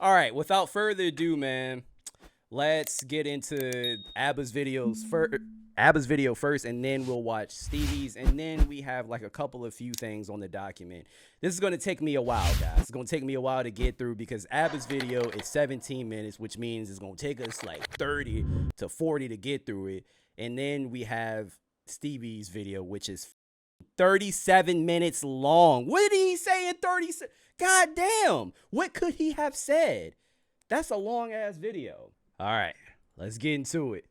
All right, without further ado, man, let's get into Abba's videos first. Abba's video first, and then we'll watch Stevie's, and then we have like a couple of few things on the document. This is going to take me a while, guys. It's going to take me a while to get through because Abba's video is 17 minutes, which means it's going to take us like 30 to 40 to get through it. And then we have Stevie's video, which is 37 minutes long. What did he say in 30? God damn. What could he have said? That's a long ass video. All right, let's get into it.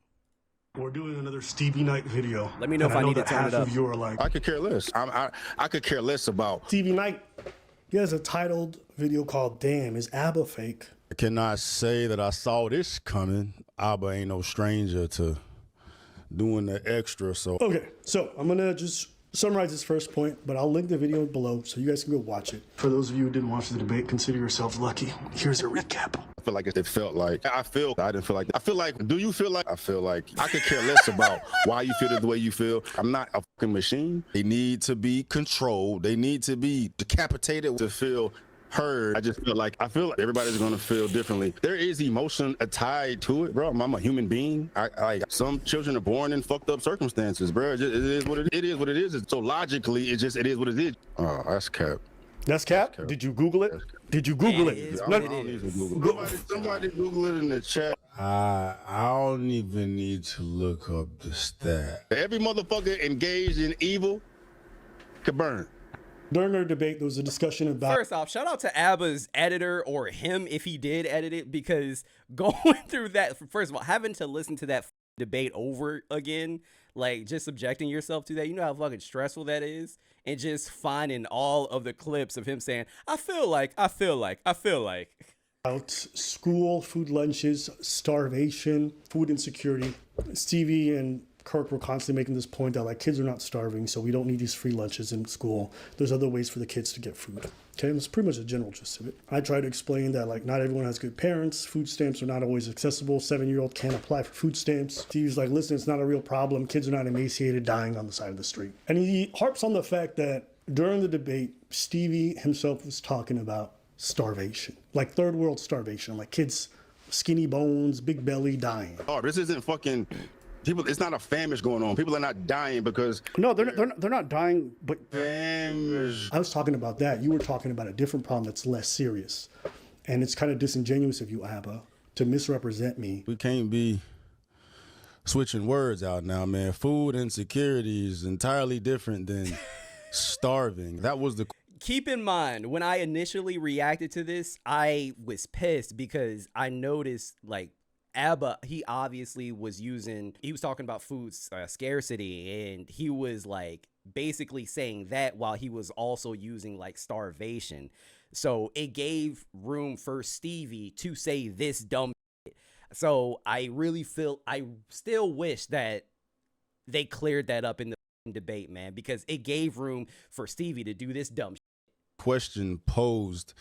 We're doing another Stevie night video. Let me know if I need to turn it up. You are like, I could care less. I could care less about Stevie night. He has a titled video called "Damn, Is Abba Fake?" I cannot say that I saw this coming. Abba ain't no stranger to doing the extra. So Okay, so I'm gonna just summarize this first point, but I'll link the video below so you guys can go watch it. For those of you who didn't watch the debate, consider yourselves lucky. Here's a recap. I feel like it felt like I didn't feel like that. I feel like, do you feel like? I feel like I could care less about why you feel the way you feel. I'm not a fucking machine. They need to be controlled. They need to be decapitated to feel heard. I feel like everybody's gonna feel differently. There is emotion tied to it, bro. I'm a human being. Some children are born in fucked up circumstances, bro. It is what it is. So logically, it is what it is. Oh, that's cap. That's cap? Did you Google it? Did you Google it? Somebody Google it in the chat. I don't even need to look up the stat. Every motherfucker engaged in evil could burn. During our debate, there was a discussion about... First off, shout out to Abba's editor, or him if he did edit it, because going through that, first of all, having to listen to that debate over again, like just subjecting yourself to that, you know how fucking stressful that is? And just finding all of the clips of him saying, I feel like. About school, food lunches, starvation, food insecurity. Stevie and Kirk were constantly making this point that like kids are not starving, so we don't need these free lunches in school. There's other ways for the kids to get food. Okay, that's pretty much the general gist of it. I try to explain that like not everyone has good parents. Food stamps are not always accessible. 7-year-old can't apply for food stamps. Stevie's like, listen, it's not a real problem. Kids are not emaciated, dying on the side of the street. And he harps on the fact that during the debate, Stevie himself was talking about starvation, like third world starvation, like kids, skinny bones, big belly, dying. Oh, this isn't fucking... People, it's not a famish going on. People are not dying because... No, they're not dying, but... Famish. I was talking about that. You were talking about a different problem that's less serious. And it's kind of disingenuous of you, Abba, to misrepresent me. We can't be switching words out now, man. Food insecurity is entirely different than starving. That was the... Keep in mind, when I initially reacted to this, I was pissed because I noticed, like, Abba, he obviously was talking about food scarcity, and he was like basically saying that while he was also using like starvation. So it gave room for Stevie to say this dumb shit. So I still wish that they cleared that up in the debate, man, because it gave room for Stevie to do this dumb shit. Question posed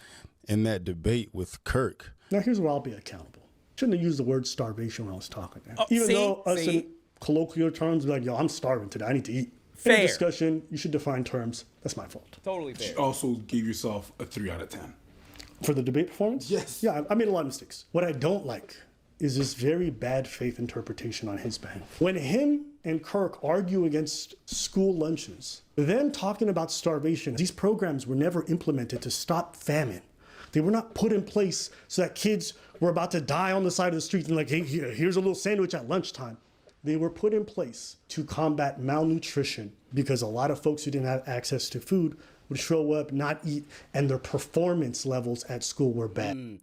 in that debate with Kirk. Now here's where I'll be accountable. Shouldn't have used the word starvation when I was talking. Even though us in colloquial terms, be like, yo, I'm starving today. I need to eat. Fair. In a discussion, you should define terms. That's my fault. Totally fair. You also give yourself a 3 out of 10. For the debate performance? Yes. Yeah, I made a lot of mistakes. What I don't like is this very bad faith interpretation on his behalf. When him and Kirk argue against school lunches, them talking about starvation, these programs were never implemented to stop famine. They were not put in place so that kids were about to die on the side of the street and like, hey, here's a little sandwich at lunchtime. They were put in place to combat malnutrition because a lot of folks who didn't have access to food would show up, not eat, and their performance levels at school were bad.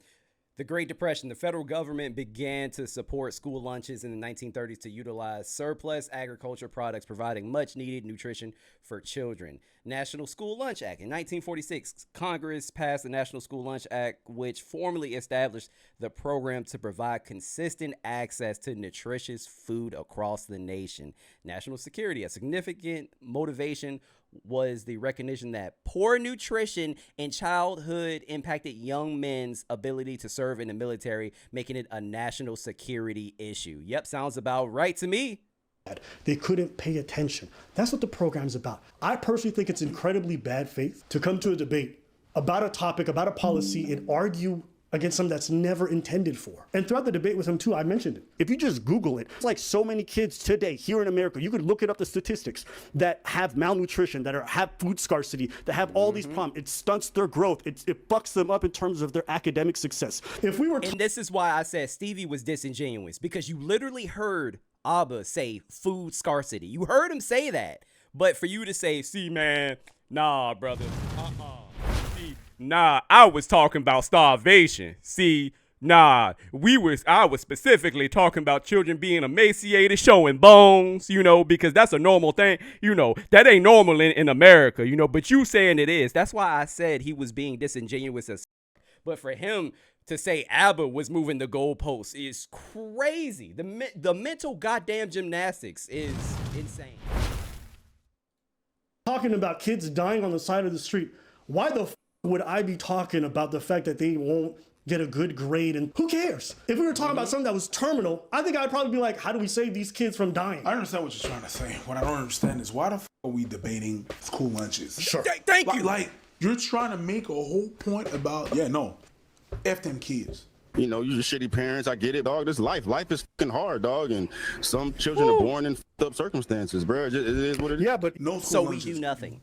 The Great Depression, the federal government began to support school lunches in the 1930s to utilize surplus agriculture products, providing much needed nutrition for children. National School Lunch Act. In 1946, Congress passed the National School Lunch Act, which formally established the program to provide consistent access to nutritious food across the nation. National security, a significant motivation was the recognition that poor nutrition in childhood impacted young men's ability to serve in the military, making it a national security issue. Yep, sounds about right to me. They couldn't pay attention. That's what the program's about. I personally think it's incredibly bad faith to come to a debate about a topic, about a policy, and argue against something that's never intended for. And throughout the debate with him too, I mentioned it. If you just Google it, it's like so many kids today here in America, you could look it up, the statistics, that have malnutrition, that have food scarcity, that have all these problems. It stunts their growth. It fucks them up in terms of their academic success. If we were And this is why I said Stevie was disingenuous, because you literally heard Abba say food scarcity. You heard him say that. But for you to say, see, man, nah, brother, see, nah, I was talking about starvation. See, nah, I was specifically talking about children being emaciated, showing bones, you know, because that's a normal thing. You know, that ain't normal in America, you know, but you saying it is. That's why I said he was being disingenuous as. But for him to say ABBA was moving the goalposts is crazy. The mental goddamn gymnastics is insane. talking about kids dying on the side of the street, why the would I be talking about the fact that they won't get a good grade? And who cares? If we were talking about something that was terminal, I think I'd probably be like, how do we save these kids from dying? I understand what you're trying to say. What I don't understand is why the are we debating school lunches? Sure. Thank you. Like, you're trying to make a whole point about, F them kids. You know, you shitty parents. I get it, dog. This life is fucking hard, dog. And some children are born in fucked up circumstances, bro. It is what it is. Yeah, but No school So we lunches. do nothing.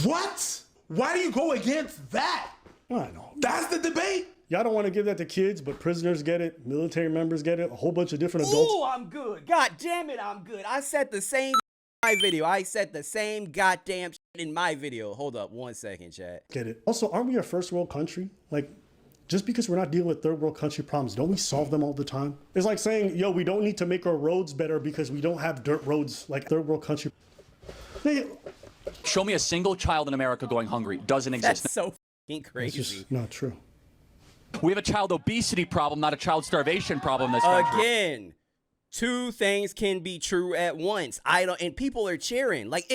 What? Why do you go against that? I know. That's the debate. Y'all don't want to give that to kids, but prisoners get it, military members get it, a whole bunch of different adults. Oh, I'm good. God damn it, I'm good. I said the same in my video. I said the same goddamn shit in my video. Hold up 1 second, chat. Get it. Also, aren't we a first world country? Like, just because we're not dealing with third world country problems, don't we solve them all the time? It's like saying, yo, we don't need to make our roads better because we don't have dirt roads like third world country. Show me a single child in America going hungry. Doesn't exist. That's so fucking It's crazy. just not true. We have a child obesity problem, not a child starvation problem in this country. Again, two things can be true at once. And people are cheering. Like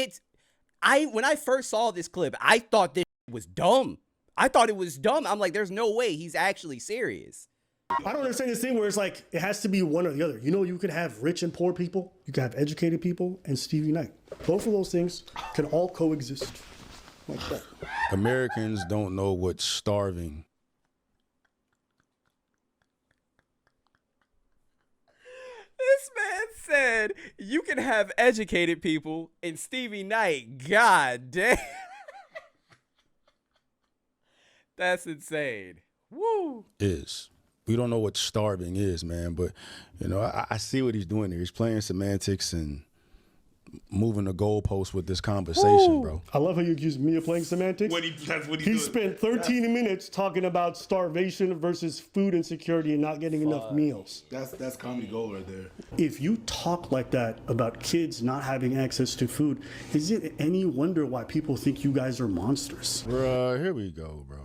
when I first saw this clip, I thought this was dumb. I thought it was dumb. I'm like, there's no way he's actually serious. I don't understand this thing where it's like, it has to be one or the other. You know, you could have rich and poor people, you could have educated people, and Stevie Knight. Both of those things can all coexist like that. Americans don't know what's starving. This man said you can have educated people and Stevie Knight. God damn. That's insane. Woo. We don't know what starving is, man. But, you know, I see what he's doing here. He's playing semantics and moving the goalpost with this conversation, bro. I love how you accuse me of playing semantics. That's what He spent 13 minutes talking about starvation versus food insecurity and not getting enough meals. That's comedy gold right there. If you talk like that about kids not having access to food, is it any wonder why people think you guys are monsters? Bruh, here we go, bro.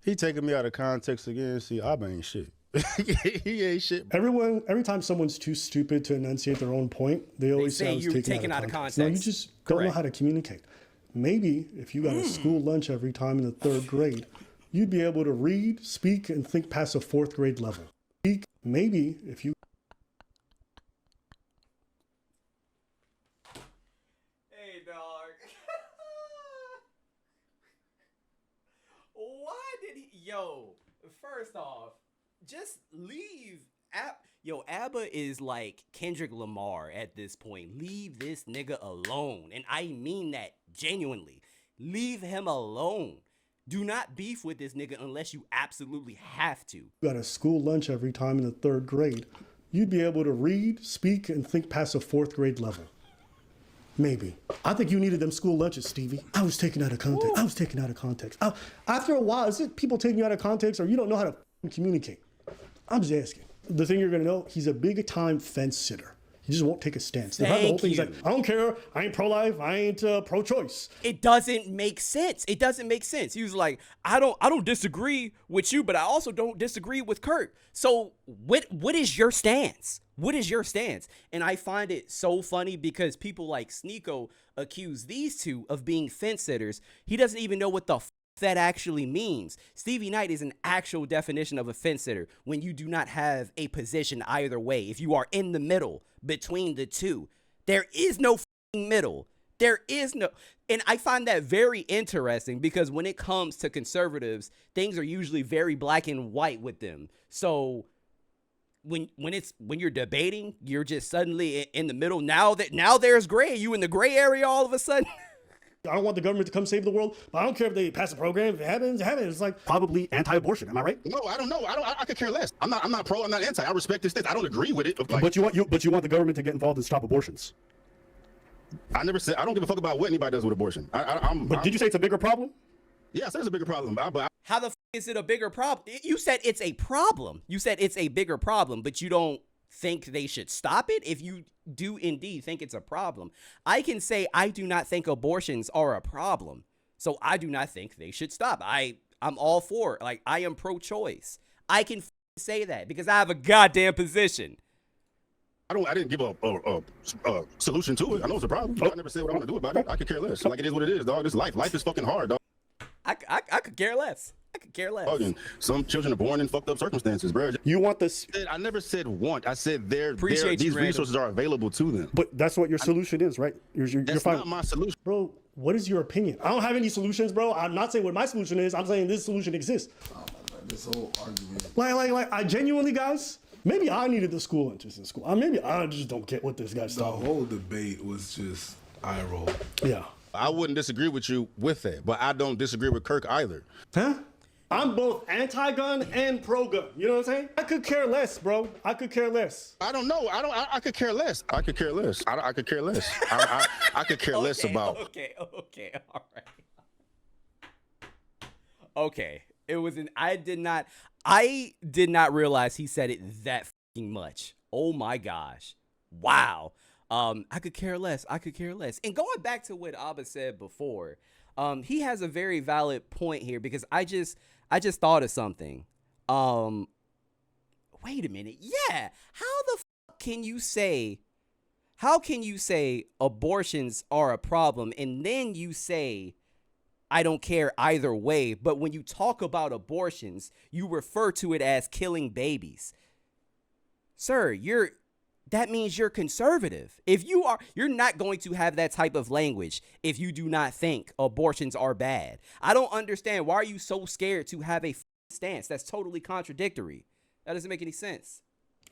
He taking me out of context again. See, I ain't shit. He ain't shit. Every time someone's too stupid to enunciate their own point, they always say say I was you're taken taken out out of of context. No, you context. just don't know Correct. how to communicate. Maybe if you got a school lunch every time in the 3rd grade, you'd be able to read, speak, and think past a 4th grade level. Maybe if you Hey, dog. Why did he? Yo, first off, just leave. ABBA is like Kendrick Lamar at this point. Leave this nigga alone. And I mean that genuinely. Leave him alone. Do not beef with this nigga unless you absolutely have to. got a school lunch every time in the 3rd grade, you'd be able to read, speak, and think past a 4th grade level. Maybe. I think you needed them school lunches, Stevie. I was taken out of context. After a while, is it people taking you out of context or you don't know how to communicate? I'm just asking. The thing you're going to know, he's a big-time fence sitter. He just won't take a stance. The whole thing is like, I don't care. I ain't pro-life. I ain't pro-choice. It doesn't make sense. It doesn't make sense. He was like, I don't disagree with you, but I also don't disagree with Kurt. So what is your stance? What is your stance? And I find it so funny because people like Sneako accuse these two of being fence sitters. He doesn't even know what the that actually means. Stevie Knight is an actual definition of a fence sitter when you do not have a position either way. If you are in the middle between the two, there is no middle. There is no, and I find that very interesting because when it comes to conservatives, things are usually very black and white with them. So when you're debating, you're just suddenly in the middle. Now there's gray. You in the gray area all of a sudden. I don't want the government to come save the world, but I don't care if they pass a program. If it happens, it happens. It's like probably anti-abortion. Am I right? No, I don't know. I could care less. I'm not pro. I'm not anti. I respect this thing. I don't agree with it. Like, But you want the government to get involved and stop abortions. I never said. I don't give a fuck about what anybody does with abortion. Did you say it's a bigger problem? Yeah, I said it's a bigger problem. But How the is it a bigger problem? You said it's a problem. You said it's a bigger problem, but you don't think they should stop it? If you do indeed think it's a problem, I can say I do not think abortions are a problem. So I do not think they should stop. I'm all for it. Like, I am pro-choice. I can say that because I have a goddamn position. I didn't give a solution to it. I know it's a problem. I never said what I want to do about it. I could care less. Like, it is what it is, dog. This life. Life is fucking hard, dog. I could care less. I could care less. And some children are born in fucked up circumstances, bro. You want this? I never said want. I said these Random. resources are available to them. But that's what your solution is, right? You're That's fine. not my solution. Bro, what is your opinion? I don't have any solutions, bro. I'm not saying what my solution is. I'm saying this solution exists. This whole argument. Like, I genuinely, guys, maybe I needed the school lunches in school. Maybe I just don't get what this guy's The talking whole debate was just eye roll. Yeah. I wouldn't disagree with you with that, but I don't disagree with Kirk either. Huh? I'm both anti-gun and pro-gun. You know what I'm saying? I could care less, bro. I could care less. I don't know. I could care less. I could care less. I could care less. I could care less about. Okay, all right. Okay, it was I did not realize he said it that fucking much. Oh my gosh. Wow. I could care less. I could care less. And going back to what Abba said before, he has a very valid point here because I just thought of something. Wait a minute. Yeah. How can you say abortions are a problem and then you say I don't care either way, but when you talk about abortions, you refer to it as killing babies? Sir, that means you're conservative. If you're not going to have that type of language if you do not think abortions are bad. I don't understand. Why are you so scared to have a stance? That's totally contradictory. That doesn't make any sense.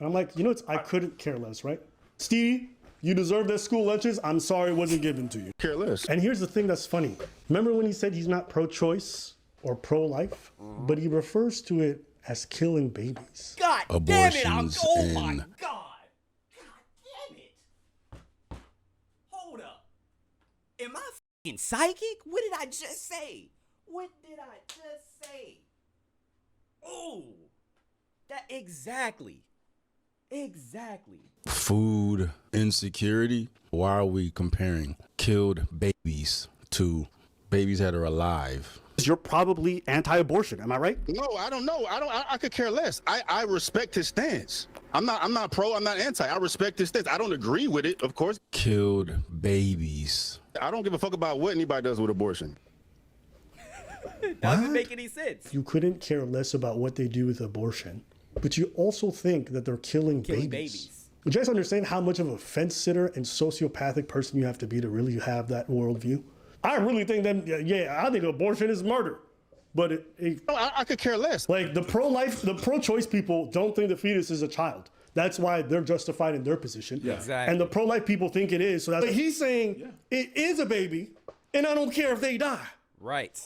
I'm like, I couldn't care less, right? Stevie, you deserve that school lunches. I'm sorry it wasn't given to you. Care less. And here's the thing that's funny. Remember when he said he's not pro-choice or pro-life, but he refers to it as killing babies. God Abortions damn it. Oh and- my God. Hold up. Am I fucking psychic? What did I just say? Oh, that exactly. Food insecurity. Why are we comparing killed babies to babies that are alive? You're probably anti-abortion, am I right? No, I don't know. I could care less. I respect his stance. I'm not pro. I'm not anti. I respect his stance. I don't agree with it, of course. Killed babies. I don't give a fuck about what anybody does with abortion. Doesn't make any sense. You couldn't care less about what they do with abortion, but you also think that they're killing babies. Would you guys understand how much of a fence sitter and sociopathic person you have to be to really have that worldview? I really think that, I think abortion is murder. But I could care less. Like the pro-choice people don't think the fetus is a child. That's why they're justified in their position. Yeah. Exactly. And the pro-life people think it is. So that's, he's saying it is a baby, and I don't care if they die. Right.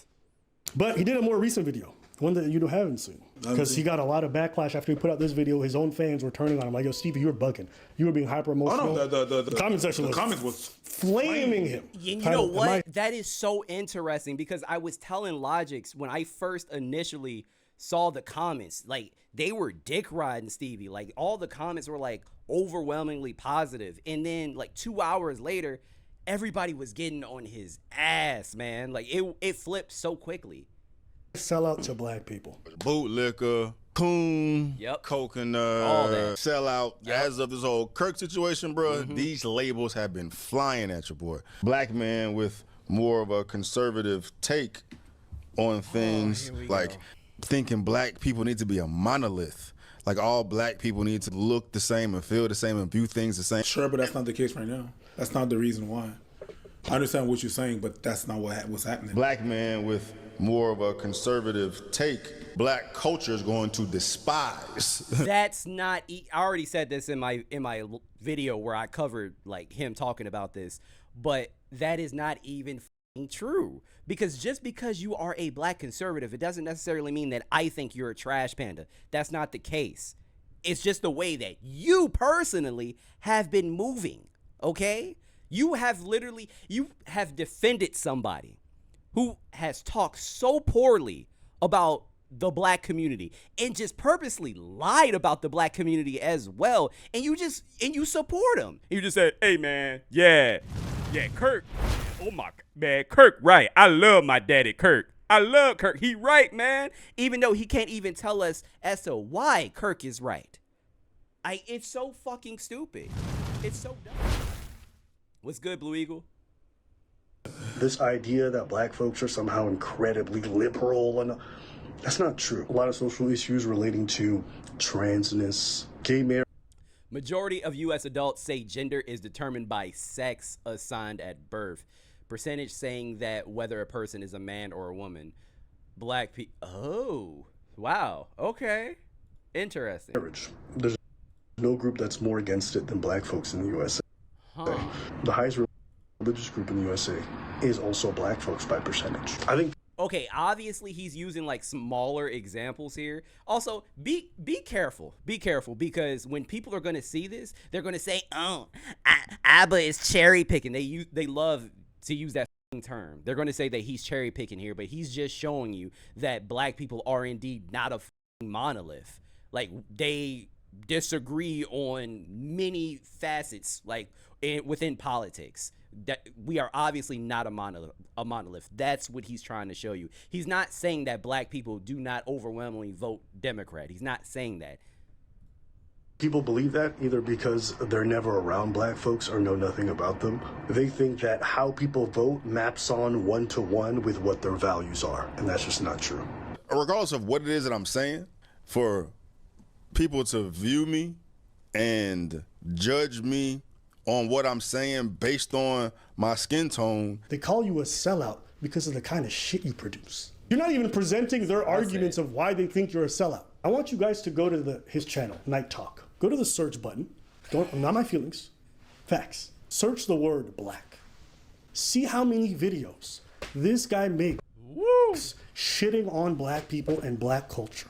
But he did a more recent video, one that you haven't seen. Because he got a lot of backlash after he put out this video. His own fans were turning on him like, yo, Stevie, you were bugging. You were being hyper emotional. Oh, no, the comment section was flaming him. You know what? That is so interesting because I was telling Logix when I first initially saw the comments, like they were dick riding Stevie. Like all the comments were like overwhelmingly positive. And then like 2 hours later, everybody was getting on his ass, man. Like it flipped so quickly. Sell out to black people. Bootlicker, coon, coconut, sellout. As of this whole Kirk situation, bro, these labels have been flying at your boy. Black man with more of a conservative take on things, like thinking black people need to be a monolith. Like all black people need to look the same and feel the same and view things the same. Sure, but that's not the case right now. That's not the reason why. I understand what you're saying, but that's not what's happening. Black man with more of a conservative take, black culture is going to despise. That's not. I already said this in my video where I covered like him talking about this, but that is not even true. Because just because you are a black conservative, it doesn't necessarily mean that I think you're a trash panda. That's not the case. It's just the way that you personally have been moving. Okay, you have defended somebody who has talked so poorly about the black community and just purposely lied about the black community as well, and you support him. You just said, hey man, yeah, Kirk, oh my man, Kirk right, I love my daddy Kirk, I love Kirk, he right, man, even though he can't even tell us as to why Kirk is right. It's so fucking stupid. It's so dumb. What's good, Blue Eagle? This idea that black folks are somehow incredibly liberal, and that's not true. A lot of social issues relating to transness, gay marriage. Majority of U.S. adults say gender is determined by sex assigned at birth. Percentage saying that whether a person is a man or a woman. Black people. Oh, wow. Okay. Interesting. There's no group that's more against it than black folks in the USA. Huh. The highest religious group in the USA is also black folks by percentage. I think. Okay, obviously he's using like smaller examples here. Also, be careful. Be careful, because when people are going to see this, they're going to say, "Oh, Abba is cherry picking." They love to use that term. They're going to say that he's cherry picking here, but he's just showing you that black people are indeed not a monolith. Like, they disagree on many facets, like within politics. That we are obviously not a monolith. That's what he's trying to show you. He's not saying that black people do not overwhelmingly vote Democrat. He's not saying that. People believe that either because they're never around black folks or know nothing about them. They think that how people vote maps on one-to-one with what their values are, and that's just not true. Regardless of what it is that I'm saying, for people to view me and judge me on what I'm saying based on my skin tone. They call you a sellout because of the kind of shit you produce. You're not even presenting their arguments of why they think you're a sellout. I want you guys to go to his channel, Night Talk. Go to the search button. Not my feelings. Facts. Search the word black. See how many videos this guy makes shitting on black people and black culture.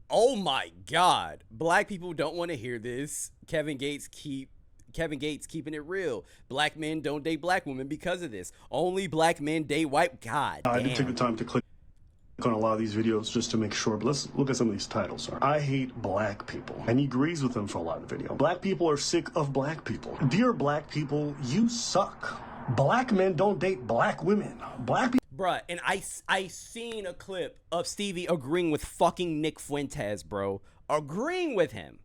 Oh my God. Black people don't want to hear this. Kevin Gates keeping it real. Black men don't date black women because of this. Only black men date white. God damn. I did take the time to click on a lot of these videos just to make sure, but let's look at some of these titles. I hate black people, and he agrees with them for a lot of the video. Black people are sick of black people. Dear black people, you suck. Black men don't date black women. Black people. Bruh, and I seen a clip of Stevie agreeing with fucking Nick Fuentes, bro. Agreeing with him.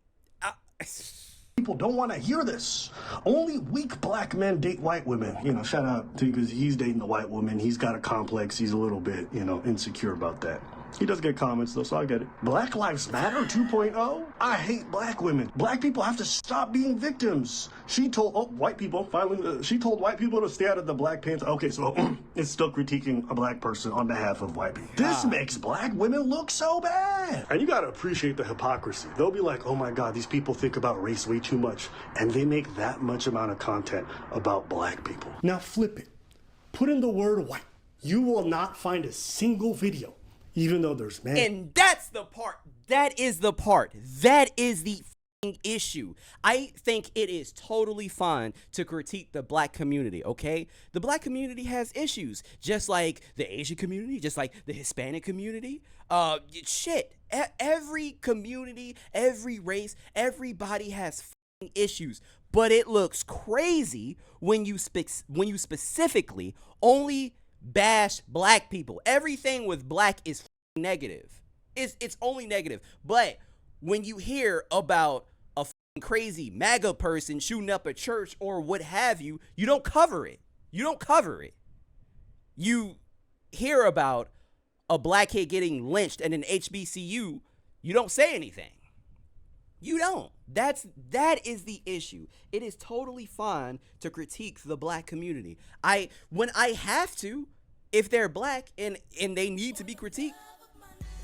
People don't want to hear this. Only weak black men date white women. You know, shout out to you because he's dating a white woman. He's got a complex. He's a little bit, insecure about that. He does get comments though, so I get it. Black Lives Matter 2.0? I hate black women. Black people have to stop being victims. She told white people to stay out of the Black Panther. Okay, so it's still critiquing a black person on behalf of white people. This makes black women look so bad. And you gotta appreciate the hypocrisy. They'll be like, oh my God, these people think about race way too much. And they make that much amount of content about black people. Now flip it. Put in the word white. You will not find a single video. Even though there's men. And that's the part. That is the part. That is the issue. I think it is totally fine to critique the black community, okay? The black community has issues, just like the Asian community, just like the Hispanic community. Every community, every race, everybody has issues. But it looks crazy when you specifically only bash black people. Everything with black is negative. It's only negative. But when you hear about a crazy MAGA person shooting up a church or what have you, you don't cover it. You hear about a black kid getting lynched at an HBCU, you don't say anything. You don't. That is the issue. It is totally fine to critique the black community. When I have to, if they're black and they need to be critiqued,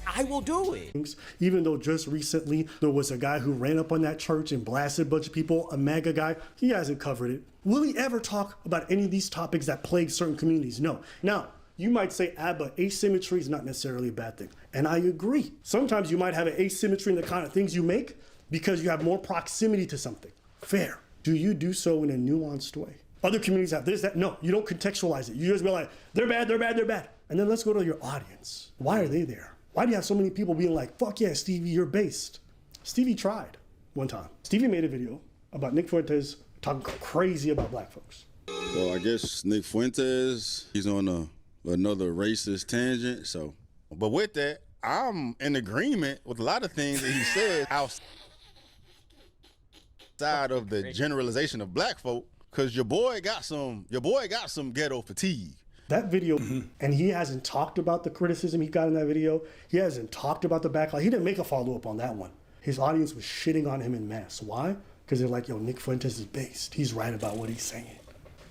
I will do it. Even though just recently there was a guy who ran up on that church and blasted a bunch of people, a MAGA guy, he hasn't covered it. Will he ever talk about any of these topics that plague certain communities? No. Now, you might say, but asymmetry is not necessarily a bad thing. And I agree. Sometimes you might have an asymmetry in the kind of things you make because you have more proximity to something. Fair. Do you do so in a nuanced way? Other communities have this, that. No, you don't contextualize it. You just be like, they're bad, they're bad, they're bad. And then let's go to your audience. Why are they there? Why do you have so many people being like, fuck yeah, Stevie, you're based? Stevie tried one time. Stevie made a video about Nick Fuentes talking crazy about black folks. So I guess Nick Fuentes, he's on another racist tangent, so. But with that, I'm in agreement with a lot of things that he said outside of the generalization of black folk, because your boy got some ghetto fatigue. That video, and he hasn't talked about the criticism he got in that video. He hasn't talked about the backlash. He didn't make a follow-up on that one. His audience was shitting on him en masse. Why? Because they're like, yo, Nick Fuentes is based. He's right about what he's saying.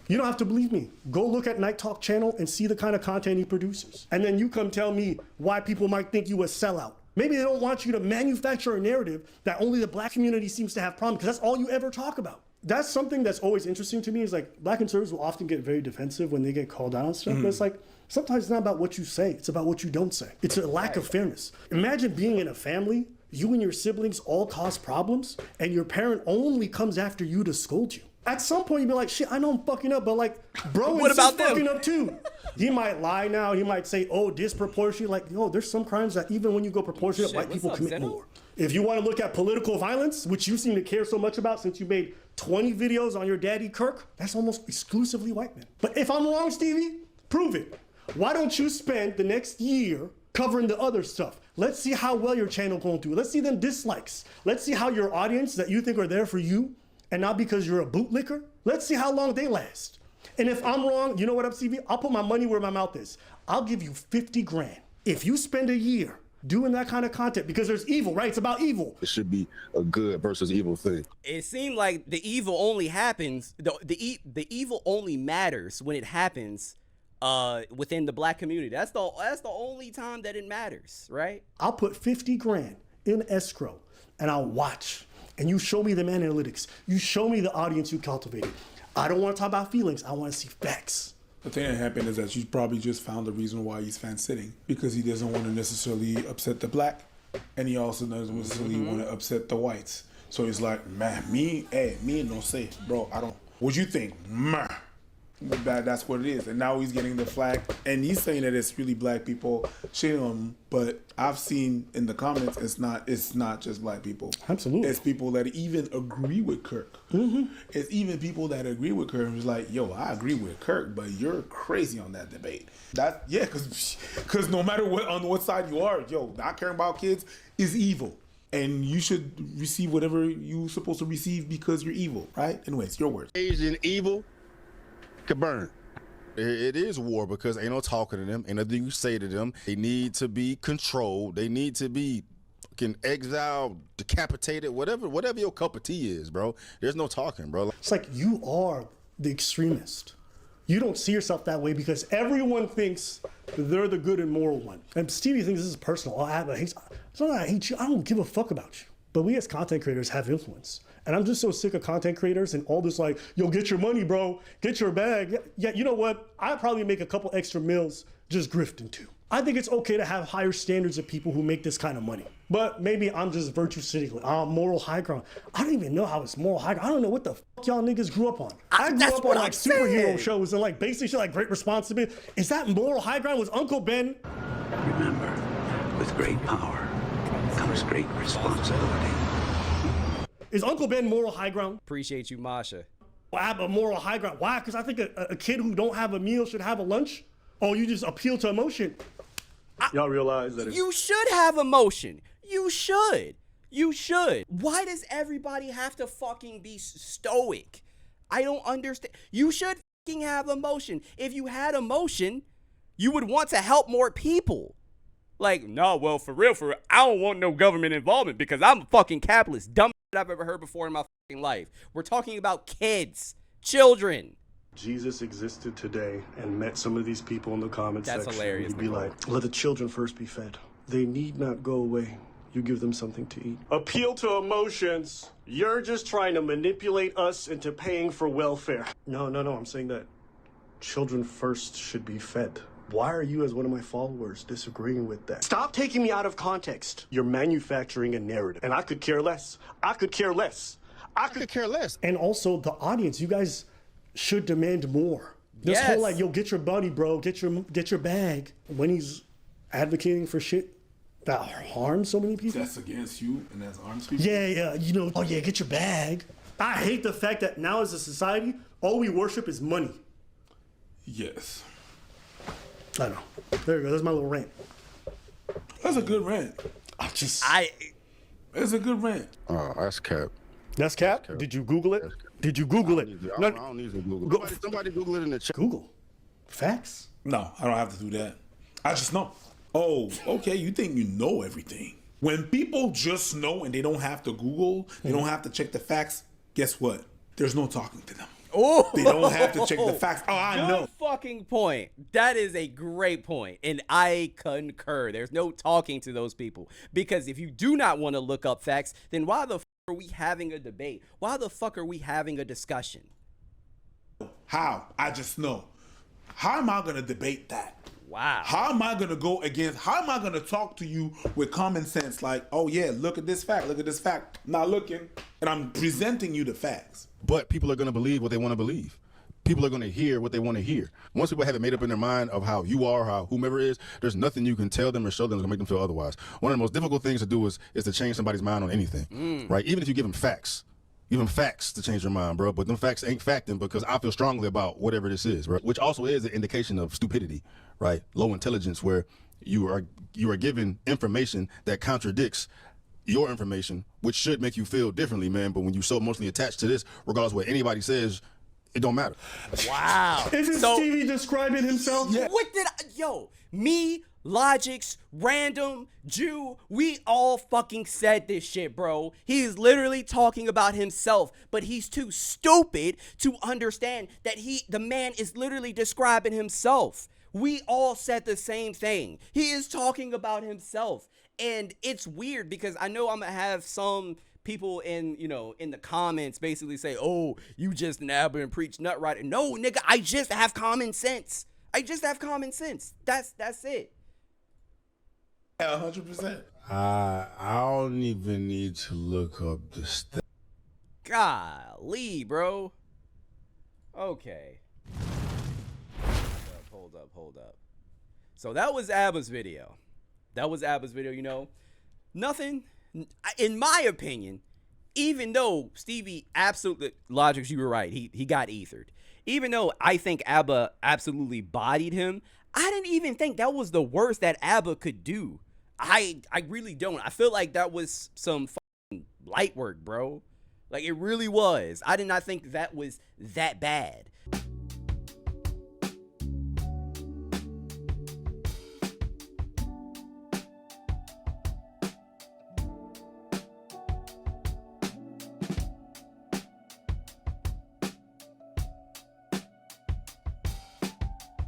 You don't have to believe me. Go look at Night Talk channel and see the kind of content he produces. And then you come tell me why people might think you a sellout. Maybe they don't want you to manufacture a narrative that only the black community seems to have problems, because that's all you ever talk about. That's something that's always interesting to me, is like black conservatives will often get very defensive when they get called out on stuff. But it's like, sometimes it's not about what you say, it's about what you don't say. It's a lack of fairness. Imagine being in a family, you and your siblings all cause problems, and your parent only comes after you to scold you. At some point you'd be like, shit, I know I'm fucking up, but like, bro, what about them? fucking up too. He might lie now, he might say, oh, disproportionate. Like, yo, there's some crimes that even when you go proportionate, white people commit more. If you want to look at political violence, which you seem to care so much about since you made 20 videos on your daddy Kirk, that's almost exclusively white men. But if I'm wrong, Stevie, prove it. Why don't you spend the next year covering the other stuff? Let's see how well your channel going through. Let's see them dislikes. Let's see how your audience that you think are there for you and not because you're a bootlicker, let's see how long they last. And if I'm wrong, you know what up, Stevie? I'll put my money where my mouth is. I'll give you 50 grand. If you spend a year doing that kind of content, because there's evil, right? It's about evil. It should be a good versus evil thing. It seemed like the evil only happens, the evil only matters when it happens within the black community. That's the only time that it matters, right? I'll put 50 grand in escrow and I'll watch. And you show me the analytics. You show me the audience you cultivated. I don't want to talk about feelings. I want to see facts. The thing that happened is that you probably just found the reason why he's fan sitting, because he doesn't want to necessarily upset the black, and he also doesn't necessarily want to upset the whites. So he's like, man, me no say, bro. I don't. What you think, man? That's what it is. And now he's getting the flag, and he's saying that it's really black people shitting on him. But I've seen in the comments, it's not just black people. Absolutely, it's people that even agree with Kirk. It's even people that agree with Kirk who's like, yo, I agree with Kirk, but you're crazy on that debate. Because no matter what side you are, yo, not caring about kids is evil. And you should receive whatever you're supposed to receive because you're evil, right? Anyways, your words. Asian evil could burn. It is war because ain't no talking to them, ain't nothing you say to them. They need to be controlled. They need to be exiled, decapitated, whatever your cup of tea is, bro. There's no talking, bro. It's like you are the extremist. You don't see yourself that way because everyone thinks they're the good and moral one. And Stevie thinks this is personal. It's not that I hate you. I don't give a fuck about you. But we as content creators have influence. And I'm just so sick of content creators and all this like, yo, get your money, bro. Get your bag. Yeah, you know what? I probably make a couple extra meals just grifting too. I think it's okay to have higher standards of people who make this kind of money. But maybe I'm just virtue signaling. I'm moral high ground. I don't even know how it's moral high ground. I don't know what the fuck y'all niggas grew up on. I grew up on like superhero shows and like basic shit like Great Responsibility. Is that moral high ground? Was Uncle Ben? Remember, with great power comes great responsibility. Is Uncle Ben moral high ground? Appreciate you, Masha. I have a moral high ground. Why? Because I think a kid who don't have a meal should have a lunch. Oh, you just appeal to emotion. Y'all realize that you should have emotion. You should. You should. Why does everybody have to fucking be stoic? I don't understand. You should fucking have emotion. If you had emotion, you would want to help more people. Like, no, well, for real, I don't want no government involvement because I'm a fucking capitalist. Dumb. I've ever heard before in my fucking life. We're talking about kids, children. Jesus existed today and met some of these people in the comments section. That's hilarious. You'd be like, let the children first be fed. They need not go away. You give them something to eat. Appeal to emotions. You're just trying to manipulate us into paying for welfare. No. I'm saying that children first should be fed. Why are you, as one of my followers, disagreeing with that? Stop taking me out of context. You're manufacturing a narrative, and I could care less. I could care less. I could care less. And also, the audience, you guys should demand more. This whole like, yo, get your buddy, bro, get your bag. When he's advocating for shit that harms so many people. That's against you, and that's harms people. Yeah, you know, oh yeah, get your bag. I hate the fact that now as a society, all we worship is money. Yes. I know. There you go. That's my little rant. That's a good rant. It's a good rant. Oh, that's cap. That's cap? Did you Google it? Did you Google it? I don't need to Google it. Somebody Google it in the chat. Google. Facts? No, I don't have to do that. I just know. Oh, okay. You think you know everything. When people just know and they don't have to Google, they don't have to check the facts, guess what? There's no talking to them. Oh, they don't have to check the facts. Oh, I know. Good fucking point. That is a great point, and I concur. There's no talking to those people, because if you do not want to look up facts, then why the fuck are we having a debate? Why the fuck are we having a discussion? How? I just know. How am I gonna debate that? Wow. How am I gonna go against? How am I gonna talk to you with common sense? Like, oh yeah, look at this fact. Look at this fact. I'm not looking, and I'm presenting you the facts. But people are going to believe what they want to believe. People are going to hear what they want to hear. Once people have it made up in their mind of how you are, how whomever is, there's nothing you can tell them or show them that's going to make them feel otherwise. One of the most difficult things to do is to change somebody's mind on anything, right? Even if you give them facts. Give them facts to change their mind, bro. But them facts ain't facting because I feel strongly about whatever this is, right? Which also is an indication of stupidity, right? Low intelligence, where you are given information that contradicts your information, which should make you feel differently, man. But when you're so emotionally attached to this, regardless of what anybody says, it don't matter. Wow. Isn't Stevie describing himself? Yeah. What did me, Logic's, Random, Jew, we all fucking said this shit, bro. He's literally talking about himself, but he's too stupid to understand that the man is literally describing himself. We all said the same thing. He is talking about himself. And it's weird because I know I'm gonna have some people in the comments basically say, oh, you just nabber and preach nut right. No, nigga, I just have common sense. That's it. Yeah, 100%. I don't even need to look up the stats. Golly, bro. Okay. Hold up. So that was Abba's video. Nothing, in my opinion, even though Stevie absolutely, Logics, you were right, he got ethered. Even though I think Abba absolutely bodied him, I didn't even think that was the worst that Abba could do. I really don't. I feel like that was some fucking light work, bro. Like, it really was. I did not think that was that bad.